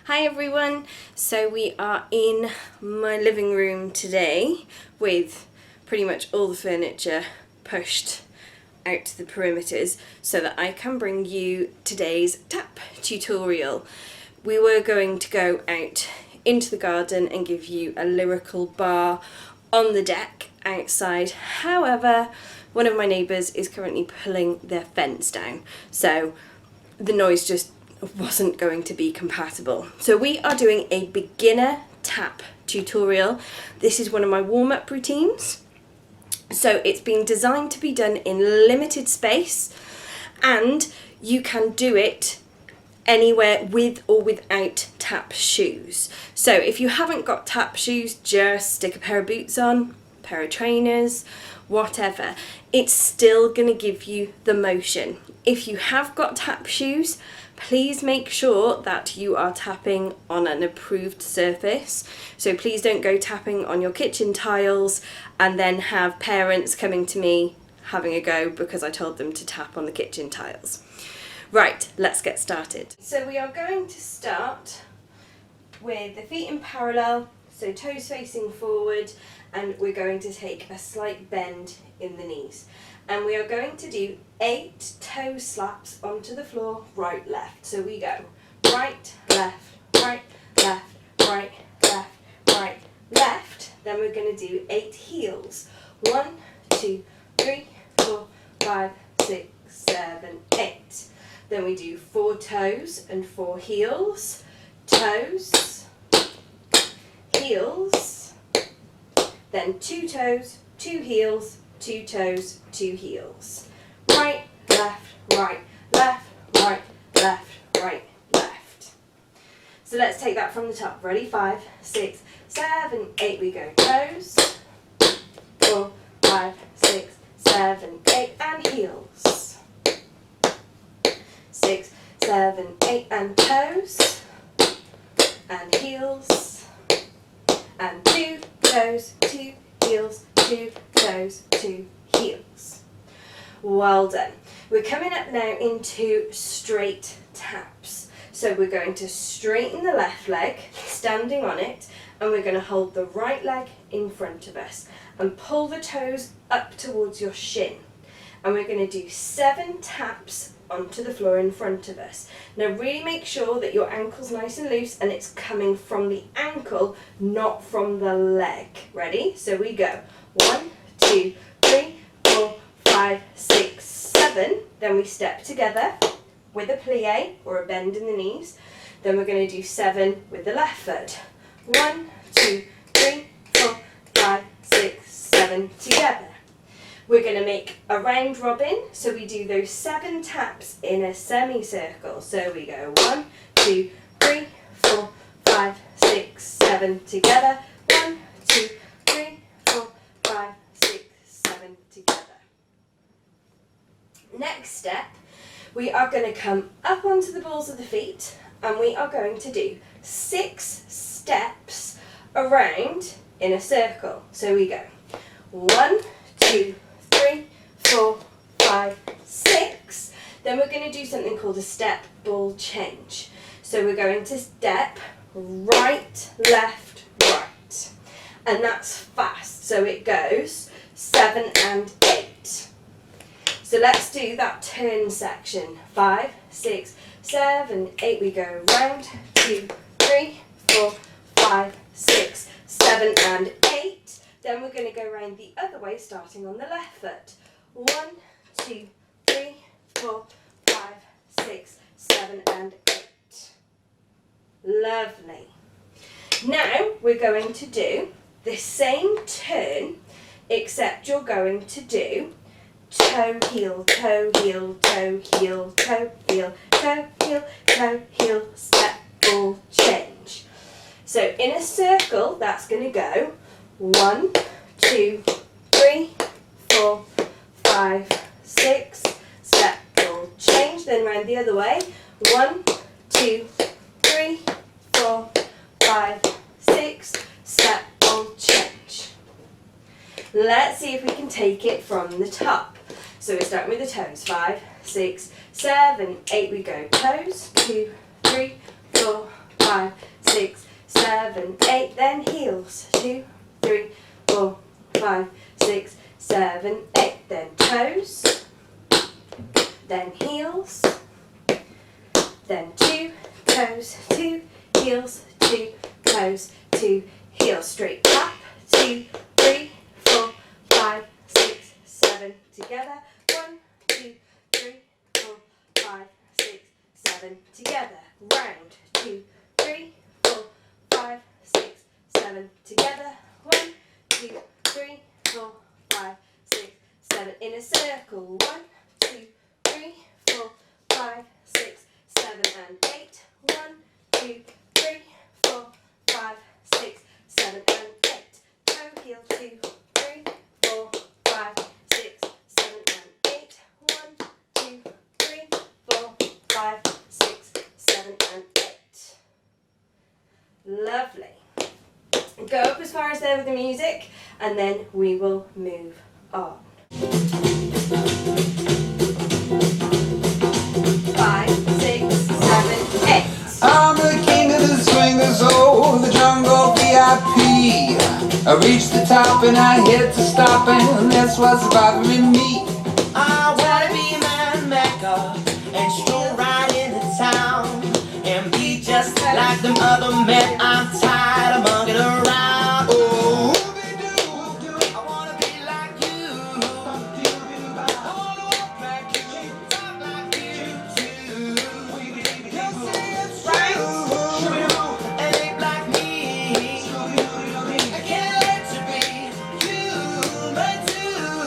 Hi everyone, so we are in my living room today with pretty much all the furniture pushed out to the perimeters so that I can bring you today's tap tutorial. We were going to go out into the garden and give you a lyrical bar on the deck outside. However, one of my neighbours is currently pulling their fence down, so the noise just wasn't going to be compatible. So we are doing a beginner tap tutorial. This is one of my warm-up routines. So it's been designed to be done in limited space, and you can do it anywhere with or without tap shoes. So if you haven't got tap shoes, just stick a pair of boots on, a pair of trainers, whatever. It's still going to give you the motion. If you have got tap shoes, please make sure that you are tapping on an approved surface. So please don't go tapping on your kitchen tiles and then have parents coming to me having a go because I told them to tap on the kitchen tiles. Right, let's get started. So we are going to start with the feet in parallel, so toes facing forward, and we're going to take a slight bend in the knees. And we are going to do 8 toe slaps onto the floor, right, left. So we go right, left, right, left, right, left, right, left. Then we're going to do 8 heels. 1, 2, 3, 4, 5, 6, 7, 8. Then we do 4 toes and 4 heels. Toes, heels, then 2 toes, 2 heels, 2 toes, 2 heels. Right, left, right, left, right, left, right, left. So let's take that from the top. Ready? 5, 6, 7, 8. We go toes. 4, 5, 6, 7, 8, and heels. 6, 7, 8, and toes. And heels. And 2 toes, 2 heels, 2 toes, 2 heels. Well done. We're coming up now into straight taps. So we're going to straighten the left leg, standing on it, and we're going to hold the right leg in front of us and pull the toes up towards your shin. And we're going to do 7 taps onto the floor in front of us. Now really make sure that your ankle's nice and loose and it's coming from the ankle, not from the leg. Ready? So we go 1, 2, 3, 4, 5, 6, 7. Then we step together with a plie or a bend in the knees. Then we're going to do 7 with the left foot. 1, 2, 3, 4, 5, 6, 7 together. We're going to make a round robin, so we do those 7 taps in a semicircle. So we go 1, 2, 3, 4, 5, 6, 7 together. 1, 2, 3, 4, 5, 6, 7 together. Next step, we are going to come up onto the balls of the feet and we are going to do 6 steps around in a circle. So we go 1, 2, 3, 4, 5, 6. Then we're going to do something called a step ball change. So we're going to step right, left, right. And that's fast. So it goes 7 and 8. So let's do that turn section. 5, 6, 7, 8. We go round, 2, 3, 4, 5, 6, 7 and 8. Then we're going to go around the other way, starting on the left foot. 1, 2, 3, 4, 5, 6, 7 and 8. Lovely. Now we're going to do the same turn, except you're going to do toe, heel, toe, heel, toe, heel, toe, heel, toe, heel, toe, heel, step, ball, change. So in a circle, that's going to go 1, 2, 3, 4, 5, 6, step, ball, change. Then round the other way. 1, 2, 3, 4, 5, 6, step, ball, change. Let's see if we can take it from the top. So we're starting with the toes. 5, 6, 7, 8. We go toes. 2, 3, 4, 5, 6, 7, 8, then heels, 2, 3, 4, 5, 6, 7, 8, then toes, then heels, then 2 toes, 2 heels, 2 toes, 2 heels, straight tap, 2, 3, 4, 5, 6, 7, together, 1, 2, 3, 4, 5, 6, 7, together, round, 2, 3, 4, 5, 6, 7, together, 1, 2, 3, 4, 5, 6, 7, in a circle, 1, 2, 3, 4, 5, 6, 7, and 8, 1, 2, 3, 4, 5, 6, 7, and 8, toe heel, 2, 3, 4, 5, 6, 7, and 8, 1, 2, 3, 4, 5, 6, 7, and 8. Lovely. Go up as far as there with the music, and then we will move on. 5, 6, 7, 8. I'm the king of the swingers, oh, the jungle VIP. I reach the top and I hit the stop, and that's what's bothering me. I wanna be my Mecca and stroll right into town and be just like them other men. I'm tired of mugging around. Oh, I wanna be like you. I wanna walk like you, talk like you too. You say it's right, and ain't like me. I can't let you be human too.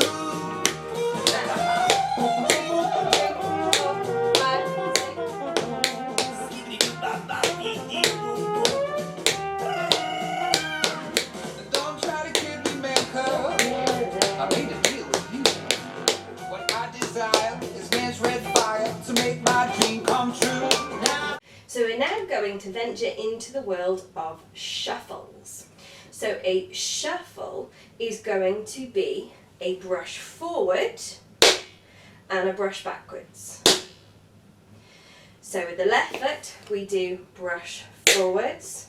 Don't try to kid me, man, 'cause I made a deal with you. What I desire is man's red fire to make my dream come true. So we're now going to venture into the world of shuffles. So a shuffle is going to be a brush forward and a brush backwards. So with the left foot we do brush forwards,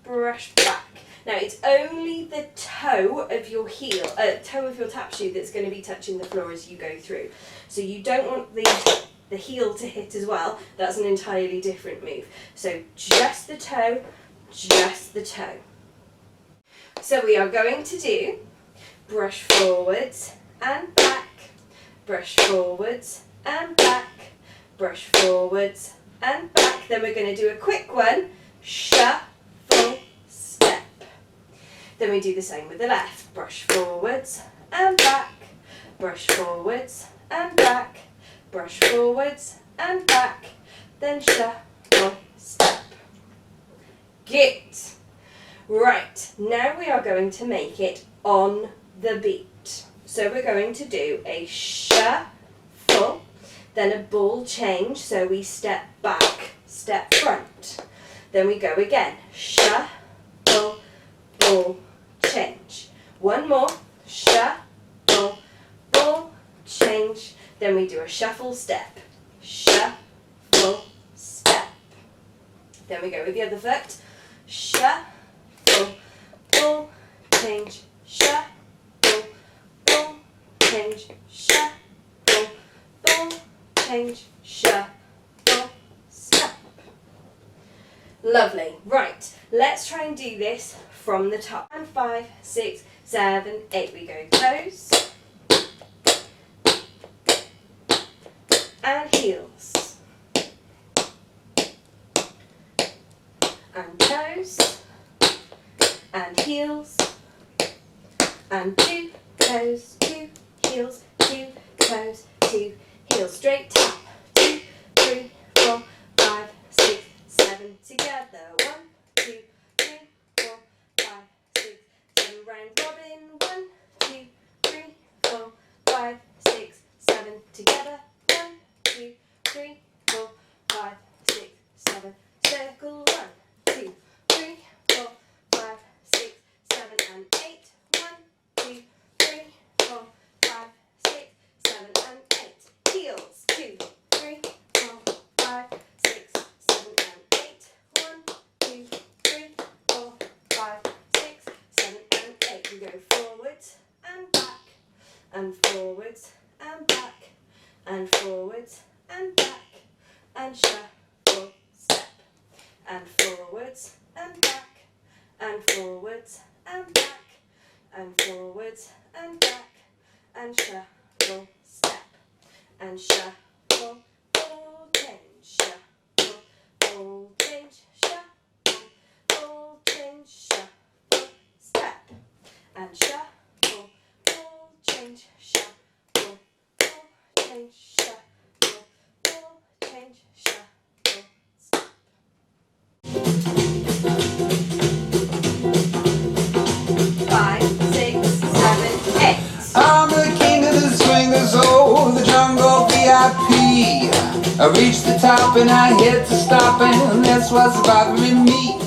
brush back. Now it's only the toe of your heel, toe of your tap shoe that's going to be touching the floor as you go through. So you don't want the heel to hit as well. That's an entirely different move. So just the toe, just the toe. So we are going to do brush forwards and back, brush forwards and back, brush forwards and back. Then we're going to do a quick one, shuffle, step. Then we do the same with the left, brush forwards and back, brush forwards and back, brush forwards and back, then shuffle, step. Good. Right, now we are going to make it on the beat. So we're going to do a shuffle, then a ball change, so we step back, step front. Then we go again, shuffle, ball, change. One more, shuffle, ball, change. Then we do a shuffle step, shuffle, step. Then we go with the other foot, shuffle, ball, change, shuffle, ball, change, shuffle, ball, change, shuffle, step. Lovely. Right, let's try and do this from the top. And 5, 6, 7, 8. We go toes and heels and toes and heels and 2 toes, 2 heels, 2 toes, 2 heels, straight tap, 2, 3, 4, 5, 6, 7, together, 1, 2, 3, 4, 5, 6, 7, round robin, 1, 2, 3, 4, 5, 6, 7, together, 1, 2, 3, 4, 5, 6, 7, circle, 1, 2, 3, 4, 5, 6, 7, and 8, 1, 2, 3, 4, 5, 6, 7, and 8, heels, 2, 3, 4, 5, 6, 7, and 8, 1, 2, 3, and forwards and back, and forwards and back, and forwards and back, and shuffle, step, and shuffle, full change, shuffle, full change, shuffle, full change, shuffle, step, and shuffle, full change, shuffle, full change, shuffle, full change, shuffle, step. 5, 6, 7, 8. I'm the king of the swingers, oh, the jungle VIP. I reach the top and I hit the stop, and that's what's bothering me.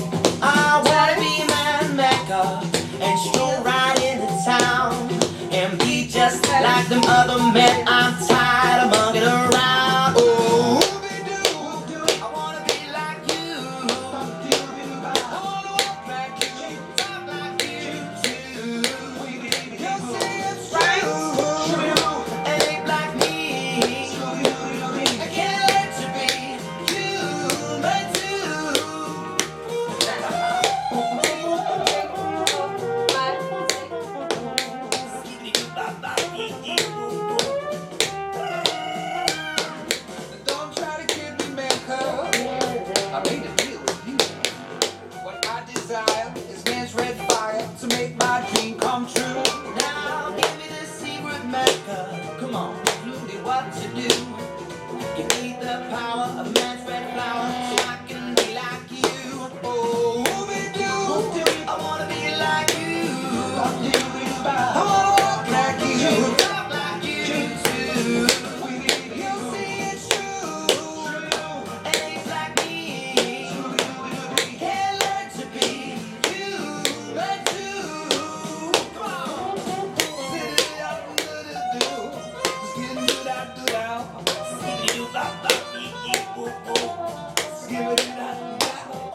I wanna be my Mecca and stroll right into town and be just like them other men. I'm tired of mugging around. Oh, I wanna be like you. I wanna walk like you, talk like you too. You say it's right, and ain't like me. I can't learn to be human too. Don't try to kid me, man, 'cause I made a deal with you. What I desire is man's red fire to make my dream come true. Now give me the secret Mecca. Come on, clue me what to do. Give me the power of man's red flower so I can be like you. Oh, I wanna be like you. I wanna walk like you. Talk like you too. You see it's true. And ain't like me. Can't learn to be human too. Come on. Give it up.